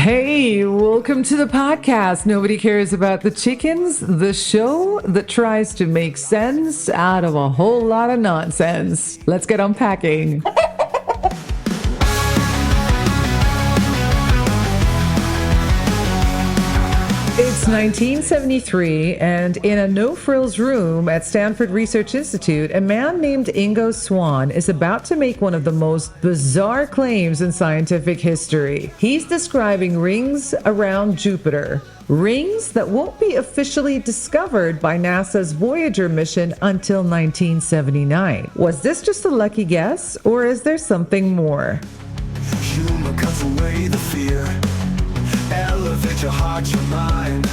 Hey, welcome to the podcast. Nobody cares about the chickens, the show that tries to make sense out of a whole lot of nonsense. Let's get unpacking. It's 1973, and in a no-frills room at Stanford Research Institute, a man named Ingo Swann is about to make one of the most bizarre claims in scientific history. He's describing rings around Jupiter. Rings that won't be officially discovered by NASA's Voyager mission until 1979. Was this just a lucky guess, or is there something more? Humor cuts away the fear. Elevate your heart, your mind.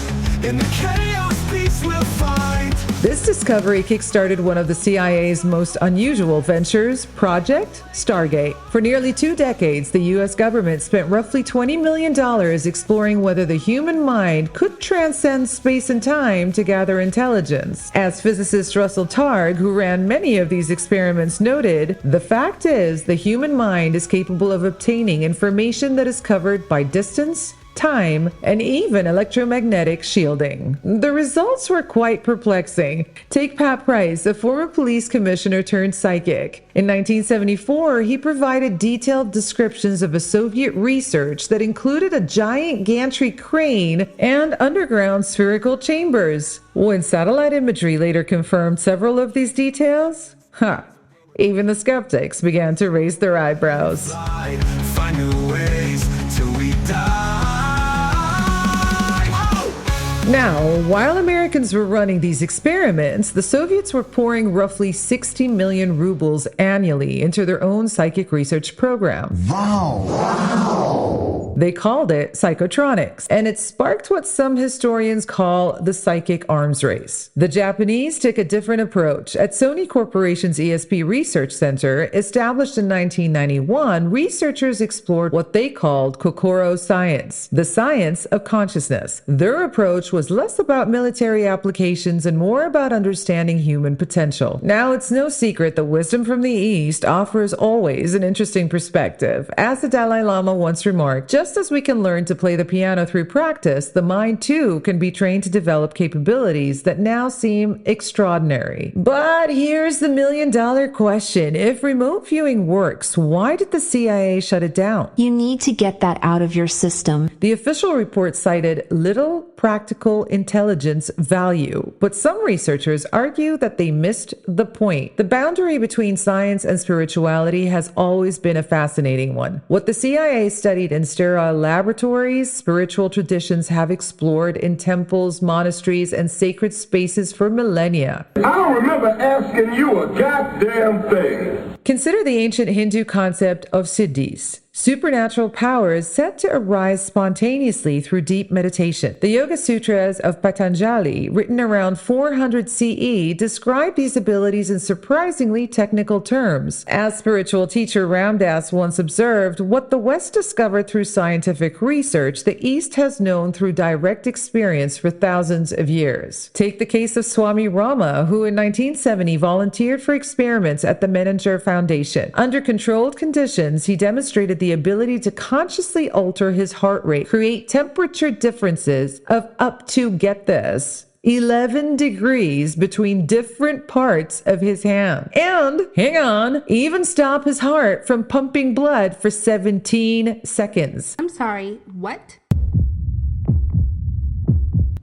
In the chaos, peace we'll find. This discovery kickstarted one of the CIA's most unusual ventures, Project Stargate. For nearly 2 decades, the U.S. government spent roughly $20 million exploring whether the human mind could transcend space and time to gather intelligence. As physicist Russell Targ, who ran many of these experiments, noted, the fact is the human mind is capable of obtaining information that is covered by distance, time, and even electromagnetic shielding. The results were quite perplexing. Take Pat Price, a former police commissioner turned psychic. In 1974, he provided detailed descriptions of a Soviet research that included a giant gantry crane and underground spherical chambers. When satellite imagery later confirmed several of these details, even the skeptics began to raise their eyebrows. Find new ways till we die. Now, while Americans were running these experiments, the Soviets were pouring roughly 60 million rubles annually into their own psychic research program. Wow. They called it psychotronics, and it sparked what some historians call the psychic arms race. The Japanese took a different approach. At Sony Corporation's ESP Research Center, established in 1991, researchers explored what they called Kokoro science, the science of consciousness. Their approach was less about military applications and more about understanding human potential. Now, it's no secret that wisdom from the East offers always an interesting perspective. As the Dalai Lama once remarked, just as we can learn to play the piano through practice, the mind too can be trained to develop capabilities that now seem extraordinary. But here's the million-dollar question. If remote viewing works, why did the CIA shut it down? You need to get that out of your system. The official report cited little practical intelligence value, but some researchers argue that they missed the point. The boundary between science and spirituality has always been a fascinating one. What the CIA studied in sterile laboratories, spiritual traditions have explored in temples, monasteries, and sacred spaces for millennia. I don't remember asking you a goddamn thing. Consider the ancient Hindu concept of siddhis, supernatural powers said to arise spontaneously through deep meditation. The Yoga Sutras of Patanjali, written around 400 CE, describe these abilities in surprisingly technical terms. As spiritual teacher Ram Dass once observed, what the West discovered through scientific research, the East has known through direct experience for thousands of years. Take the case of Swami Rama, who in 1970 volunteered for experiments at the Menninger Foundation. Under controlled conditions, he demonstrated the ability to consciously alter his heart rate, create temperature differences of up to, get this, 11 degrees between different parts of his hand. And, hang on, even stop his heart from pumping blood for 17 seconds. I'm sorry, what?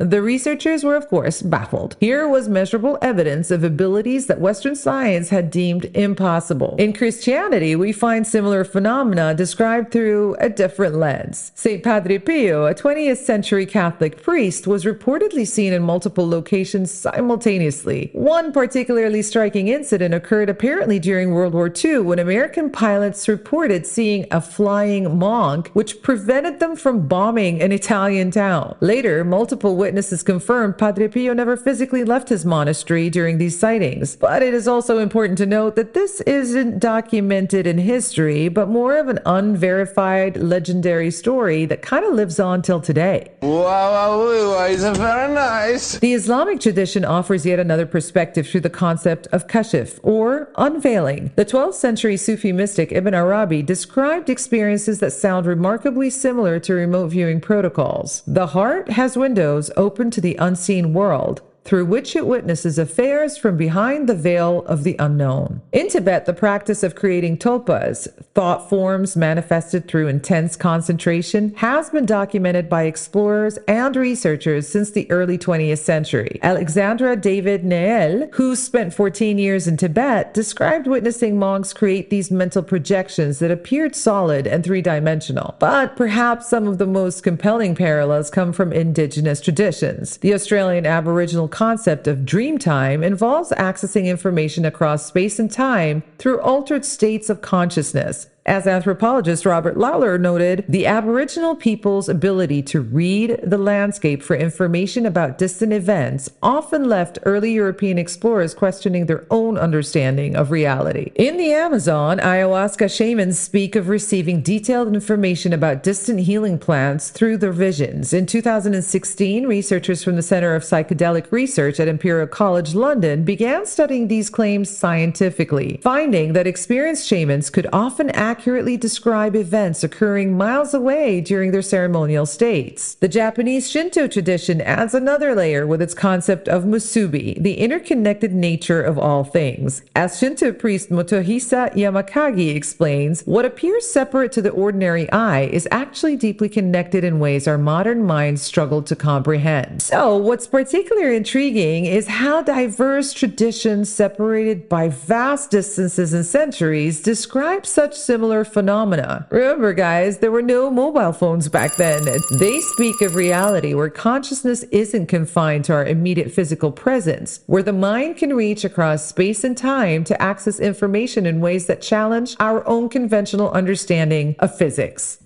The researchers were, of course, baffled. Here was measurable evidence of abilities that Western science had deemed impossible. In Christianity, we find similar phenomena described through a different lens. St. Padre Pio, a 20th century Catholic priest, was reportedly seen in multiple locations simultaneously. One particularly striking incident occurred apparently during World War II when American pilots reported seeing a flying monk, which prevented them from bombing an Italian town. Later, multiple witnesses confirmed Padre Pio never physically left his monastery during these sightings. But it is also important to note that this isn't documented in history, but more of an unverified legendary story that kind of lives on till today. Wow, it's very nice. The Islamic tradition offers yet another perspective through the concept of kashf, or unveiling. The 12th century Sufi mystic Ibn Arabi described experiences that sound remarkably similar to remote viewing protocols. The heart has windows open to the unseen world, through which it witnesses affairs from behind the veil of the unknown. In Tibet, the practice of creating tulpas, thought forms manifested through intense concentration, has been documented by explorers and researchers since the early 20th century. Alexandra David Neel, who spent 14 years in Tibet, described witnessing monks create these mental projections that appeared solid and three-dimensional. But perhaps some of the most compelling parallels come from indigenous traditions. The Australian Aboriginal concept of dream time involves accessing information across space and time through altered states of consciousness. As anthropologist Robert Lawler noted, the Aboriginal people's ability to read the landscape for information about distant events often left early European explorers questioning their own understanding of reality. In the Amazon, ayahuasca shamans speak of receiving detailed information about distant healing plants through their visions. In 2016, researchers from the Center of Psychedelic Research at Imperial College London began studying these claims scientifically, finding that experienced shamans could often accurately describe events occurring miles away during their ceremonial states. The Japanese Shinto tradition adds another layer with its concept of musubi, the interconnected nature of all things. As Shinto priest Motohisa Yamakagi explains, what appears separate to the ordinary eye is actually deeply connected in ways our modern minds struggle to comprehend. So, what's particularly intriguing is how diverse traditions separated by vast distances and centuries describe such similar phenomena. Remember, guys, there were no mobile phones back then. They speak of reality where consciousness isn't confined to our immediate physical presence, where the mind can reach across space and time to access information in ways that challenge our own conventional understanding of physics.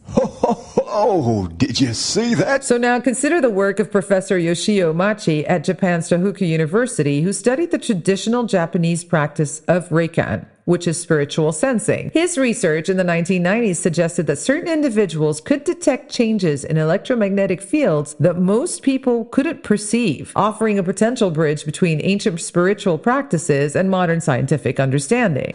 Oh, did you see that? So now consider the work of Professor Yoshio Machi at Japan's Tohoku University, who studied the traditional Japanese practice of Reikan, which is spiritual sensing. His research in the 1990s suggested that certain individuals could detect changes in electromagnetic fields that most people couldn't perceive, offering a potential bridge between ancient spiritual practices and modern scientific understanding.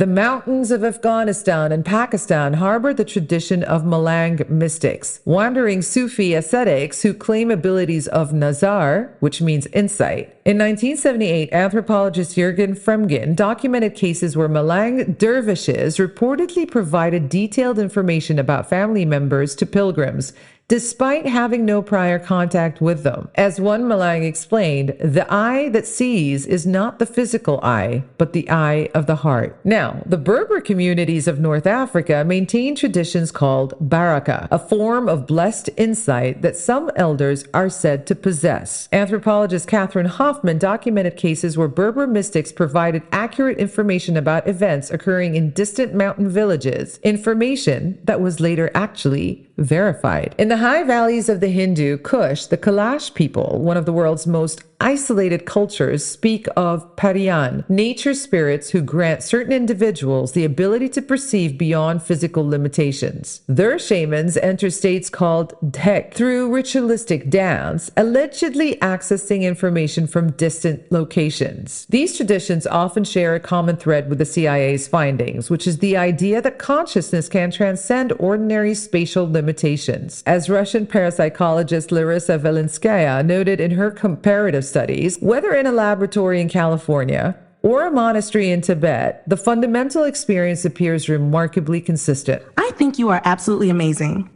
The mountains of Afghanistan and Pakistan harbor the tradition of Malang mystics, wandering Sufi ascetics who claim abilities of nazar, which means insight. In 1978, anthropologist Jürgen Fremgen documented cases where Malang dervishes reportedly provided detailed information about family members to pilgrims, despite having no prior contact with them. As one Malang explained, the eye that sees is not the physical eye, but the eye of the heart. Now, the Berber communities of North Africa maintain traditions called baraka, a form of blessed insight that some elders are said to possess. Anthropologist Catherine Hoffman documented cases where Berber mystics provided accurate information about events occurring in distant mountain villages, information that was later actually verified. In the high valleys of the Hindu Kush, the Kailash people, one of the world's most isolated cultures, speak of Pariyan, nature spirits who grant certain individuals the ability to perceive beyond physical limitations. Their shamans enter states called dhek through ritualistic dance, allegedly accessing information from distant locations. These traditions often share a common thread with the CIA's findings, which is the idea that consciousness can transcend ordinary spatial limitations. As Russian parapsychologist Larissa Velinskaya noted in her comparative studies, whether in a laboratory in California or a monastery in Tibet, the fundamental experience appears remarkably consistent. I think you are absolutely amazing.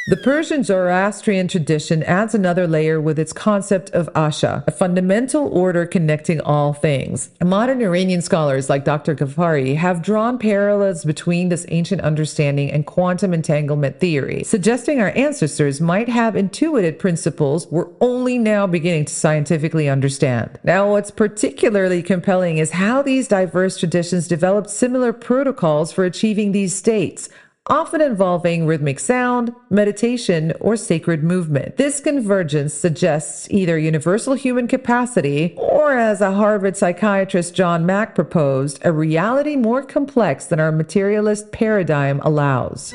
The Persian Zoroastrian tradition adds another layer with its concept of Asha, a fundamental order connecting all things. Modern Iranian scholars like Dr. Ghaffari have drawn parallels between this ancient understanding and quantum entanglement theory, suggesting our ancestors might have intuited principles we're only now beginning to scientifically understand. Now, what's particularly compelling is how these diverse traditions developed similar protocols for achieving these states, often involving rhythmic sound, meditation, or sacred movement. This convergence suggests either universal human capacity or, as a Harvard psychiatrist John Mack proposed, a reality more complex than our materialist paradigm allows.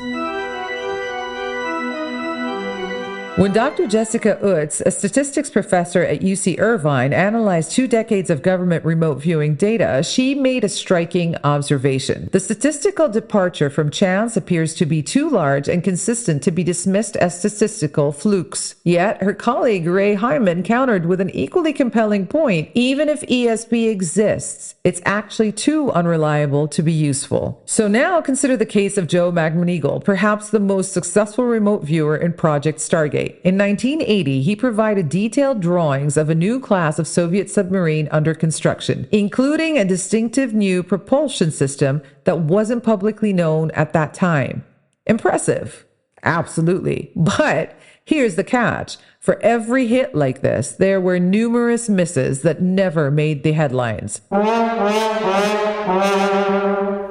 When Dr. Jessica Utz, a statistics professor at UC Irvine, analyzed 2 decades of government remote viewing data, she made a striking observation. The statistical departure from chance appears to be too large and consistent to be dismissed as statistical flukes. Yet, her colleague Ray Hyman countered with an equally compelling point. Even if ESP exists, it's actually too unreliable to be useful. So now consider the case of Joe Magnaneagle, perhaps the most successful remote viewer in Project Stargate. In 1980, he provided detailed drawings of a new class of Soviet submarine under construction, including a distinctive new propulsion system that wasn't publicly known at that time. Impressive. Absolutely. But here's the catch. For every hit like this, there were numerous misses that never made the headlines.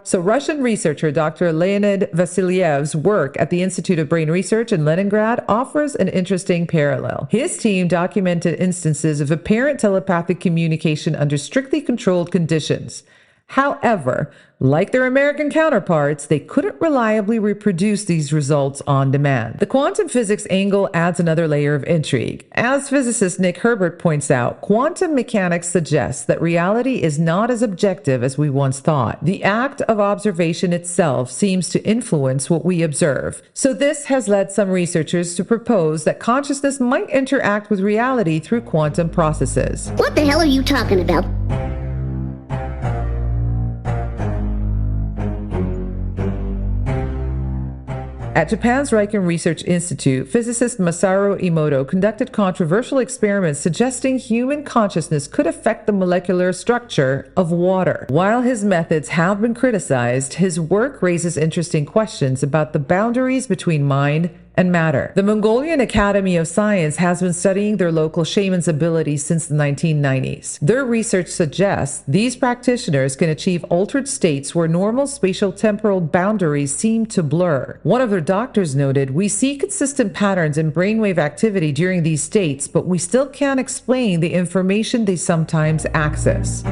So Russian researcher Dr. Leonid Vasilyev's work at the Institute of Brain Research in Leningrad offers an interesting parallel. His team documented instances of apparent telepathic communication under strictly controlled conditions. However, like their American counterparts, they couldn't reliably reproduce these results on demand. The quantum physics angle adds another layer of intrigue. As physicist Nick Herbert points out, quantum mechanics suggests that reality is not as objective as we once thought. The act of observation itself seems to influence what we observe. So this has led some researchers to propose that consciousness might interact with reality through quantum processes. What the hell are you talking about? At Japan's Riken Research Institute, physicist Masaru Emoto conducted controversial experiments suggesting human consciousness could affect the molecular structure of water. While his methods have been criticized, his work raises interesting questions about the boundaries between mind and matter. The Mongolian Academy of Science has been studying their local shamans' abilities since the 1990s. Their research suggests these practitioners can achieve altered states where normal spatial temporal boundaries seem to blur. One of their doctors noted, "We see consistent patterns in brainwave activity during these states, but we still can't explain the information they sometimes access."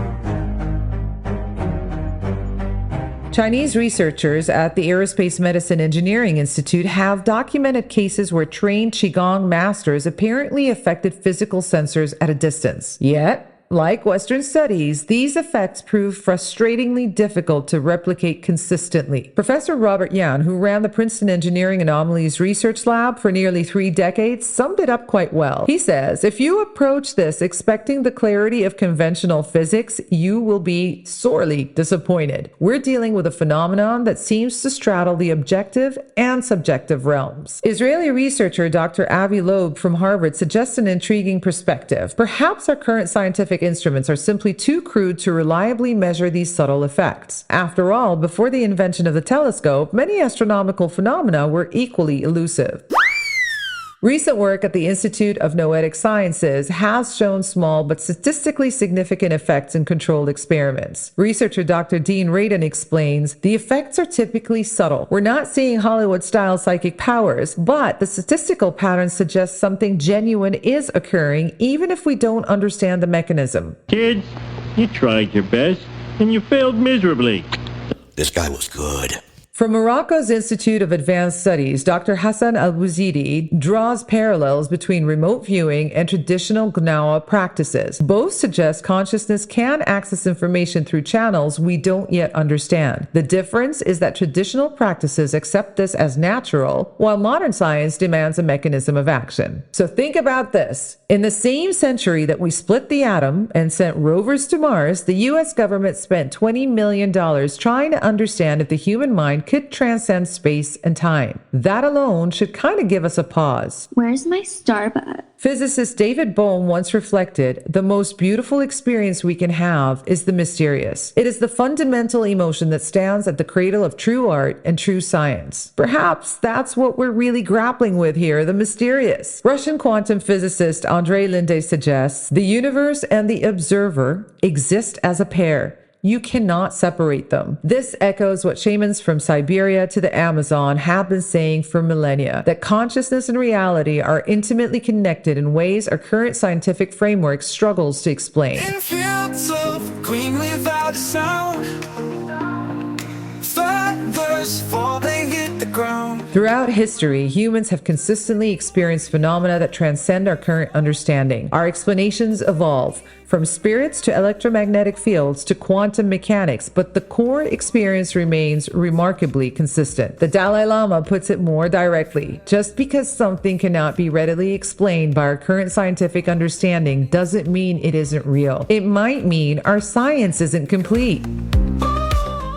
Chinese researchers at the Aerospace Medicine Engineering Institute have documented cases where trained Qigong masters apparently affected physical sensors at a distance. Yet, like Western studies, these effects prove frustratingly difficult to replicate consistently. Professor Robert Yan, who ran the Princeton Engineering Anomalies Research Lab for nearly 3 decades, summed it up quite well. He says, "If you approach this expecting the clarity of conventional physics, you will be sorely disappointed. We're dealing with a phenomenon that seems to straddle the objective and subjective realms." Israeli researcher Dr. Avi Loeb from Harvard suggests an intriguing perspective. Perhaps our current scientific instruments are simply too crude to reliably measure these subtle effects. After all, before the invention of the telescope, many astronomical phenomena were equally elusive. Recent work at the Institute of Noetic Sciences has shown small but statistically significant effects in controlled experiments. Researcher Dr. Dean Radin explains, "The effects are typically subtle. We're not seeing Hollywood-style psychic powers, but the statistical patterns suggest something genuine is occurring, even if we don't understand the mechanism." Kids, you tried your best, and you failed miserably. This guy was good. From Morocco's Institute of Advanced Studies, Dr. Hassan Al-Bouzidi draws parallels between remote viewing and traditional Gnawa practices. Both suggest consciousness can access information through channels we don't yet understand. The difference is that traditional practices accept this as natural, while modern science demands a mechanism of action. So think about this. In the same century that we split the atom and sent rovers to Mars, the U.S. government spent $20 million trying to understand if the human mind could transcend space and time. That alone should kind of give us a pause. Where's my Starbucks? Physicist David Bohm once reflected, "The most beautiful experience we can have is the mysterious. It is the fundamental emotion that stands at the cradle of true art and true science." Perhaps that's what we're really grappling with here, the mysterious. Russian quantum physicist Andrei Linde suggests, "The universe and the observer exist as a pair. You cannot separate them. This echoes what shamans from Siberia to the Amazon have been saying for millennia, that consciousness and reality are intimately connected in ways our current scientific framework struggles to explain. In fields of green without a sound, feathers fall, they hit the ground. Throughout history, humans have consistently experienced phenomena that transcend our current understanding. Our explanations evolve, from spirits to electromagnetic fields to quantum mechanics, but the core experience remains remarkably consistent. The Dalai Lama puts it more directly. Just because something cannot be readily explained by our current scientific understanding doesn't mean it isn't real. It might mean our science isn't complete.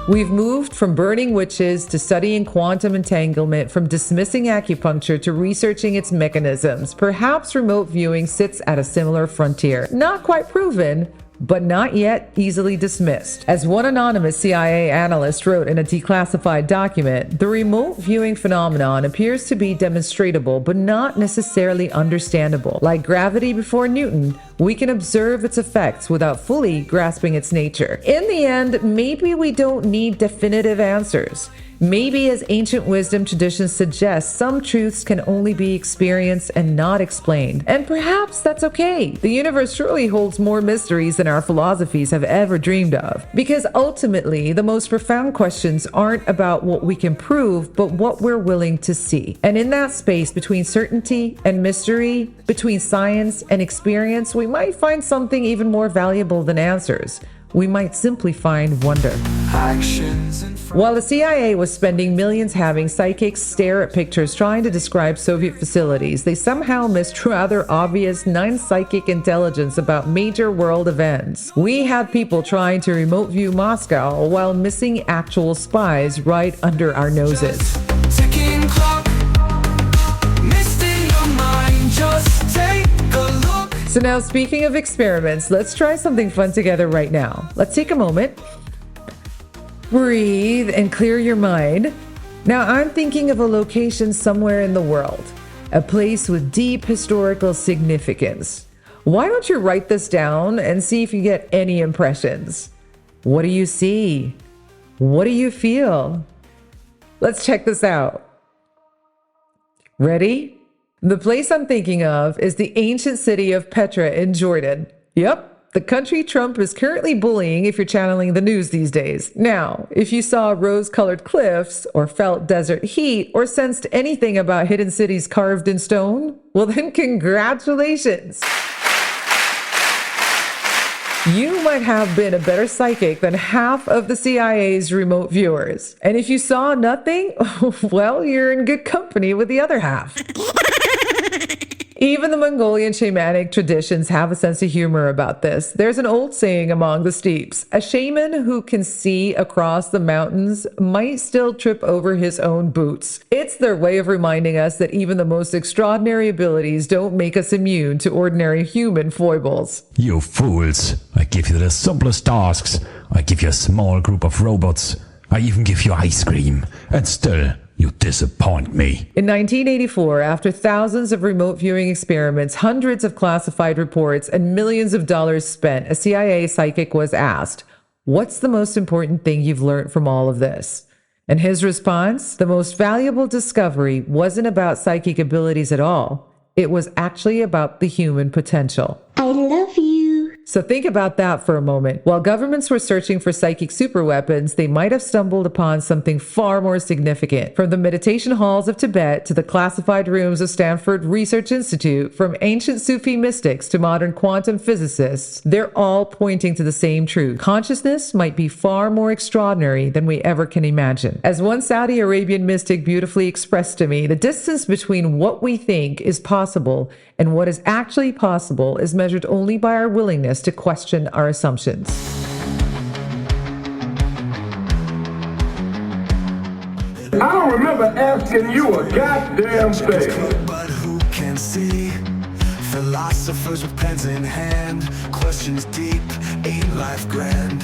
We've moved from burning witches to studying quantum entanglement, from dismissing acupuncture to researching its mechanisms. Perhaps remote viewing sits at a similar frontier. Not quite proven, but not yet easily dismissed. As one anonymous CIA analyst wrote in a declassified document, the remote viewing phenomenon appears to be demonstrable, but not necessarily understandable. Like gravity before Newton, we can observe its effects without fully grasping its nature. In the end, maybe we don't need definitive answers. Maybe, as ancient wisdom traditions suggest, some truths can only be experienced and not explained. And perhaps that's okay. The universe surely holds more mysteries than our philosophies have ever dreamed of. Because ultimately, the most profound questions aren't about what we can prove, but what we're willing to see. And in that space between certainty and mystery, between science and experience, we might find something even more valuable than answers. We might simply find wonder. While the CIA was spending millions having psychics stare at pictures trying to describe Soviet facilities, they somehow missed rather obvious non-psychic intelligence about major world events. We had people trying to remote view Moscow while missing actual spies right under our noses. Ticking clock, missed in your mind, just take a look. So now, speaking of experiments, let's try something fun together right now. Let's take a moment, breathe, and clear your mind. Now, I'm thinking of a location somewhere in the world, a place with deep historical significance. Why don't you write this down and see if you get any impressions? What do you see? What do you feel? Let's check this out. Ready? The place I'm thinking of is the ancient city of Petra in Jordan. Yep, the country Trump is currently bullying if you're channeling the news these days. Now, if you saw rose-colored cliffs, or felt desert heat, or sensed anything about hidden cities carved in stone, well then congratulations! You might have been a better psychic than half of the CIA's remote viewers. And if you saw nothing, well, you're in good company with the other half. Even the Mongolian shamanic traditions have a sense of humor about this. There's an old saying among the steeps: a shaman who can see across the mountains might still trip over his own boots. It's their way of reminding us that even the most extraordinary abilities don't make us immune to ordinary human foibles. You fools! I give you the simplest tasks. I give you a small group of robots. I even give you ice cream. And still, you disappoint me. In 1984, after thousands of remote viewing experiments, hundreds of classified reports, and millions of dollars spent, a CIA psychic was asked, "What's the most important thing you've learned from all of this?" And his response: the most valuable discovery wasn't about psychic abilities at all. It was actually about the human potential. I love you. So think about that for a moment. While governments were searching for psychic superweapons, they might have stumbled upon something far more significant. From the meditation halls of Tibet to the classified rooms of Stanford Research Institute, from ancient Sufi mystics to modern quantum physicists, they're all pointing to the same truth. Consciousness might be far more extraordinary than we ever can imagine. As one Saudi Arabian mystic beautifully expressed to me, the distance between what we think is possible and what is actually possible is measured only by our willingness to question our assumptions. I don't remember asking you a goddamn thing. But who can see? Philosophers with pens in hand, questions deep, ain't life grand?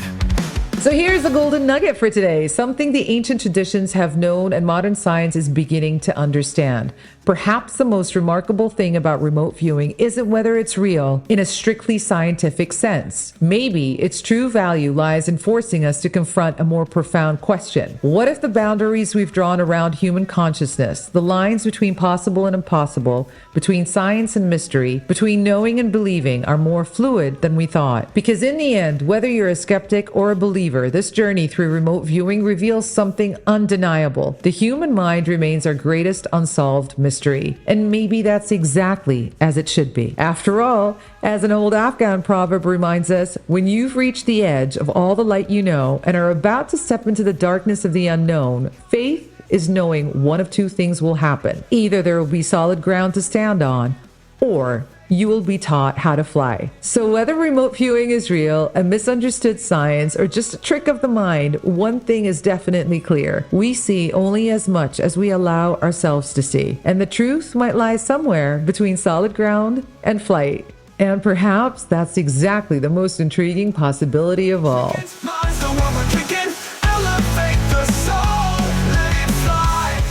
So here's the golden nugget for today, something the ancient traditions have known and modern science is beginning to understand. Perhaps the most remarkable thing about remote viewing isn't whether it's real in a strictly scientific sense. Maybe its true value lies in forcing us to confront a more profound question. What if the boundaries we've drawn around human consciousness, the lines between possible and impossible, between science and mystery, between knowing and believing, are more fluid than we thought? Because in the end, whether you're a skeptic or a believer, this journey through remote viewing reveals something undeniable. The human mind remains our greatest unsolved mystery. And maybe that's exactly as it should be. After all, as an old Afghan proverb reminds us, when you've reached the edge of all the light you know and are about to step into the darkness of the unknown, faith is knowing one of two things will happen. Either there will be solid ground to stand on, or you will be taught how to fly. So whether remote viewing is real, a misunderstood science, or just a trick of the mind, one thing is definitely clear. We see only as much as we allow ourselves to see. And the truth might lie somewhere between solid ground and flight. And perhaps that's exactly the most intriguing possibility of all.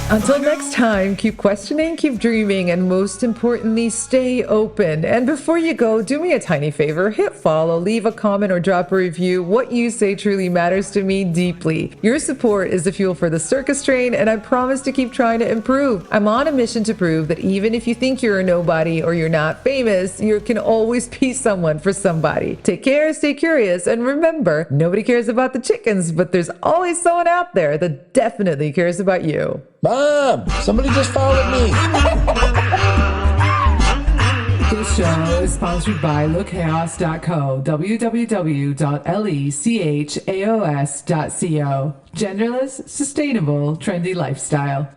Until next time, keep questioning, keep dreaming, and most importantly, stay open. And before you go, do me a tiny favor, hit follow, leave a comment, or drop a review. What you say truly matters to me deeply. Your support is the fuel for the circus train, and I promise to keep trying to improve. I'm on a mission to prove that even if you think you're a nobody or you're not famous, you can always be someone for somebody. Take care, stay curious, and remember, nobody cares about the chickens, but there's always someone out there that definitely cares about you. Mom, somebody just followed me. This show is sponsored by LookChaos.co, www.lechaos.co. Genderless, sustainable, trendy lifestyle.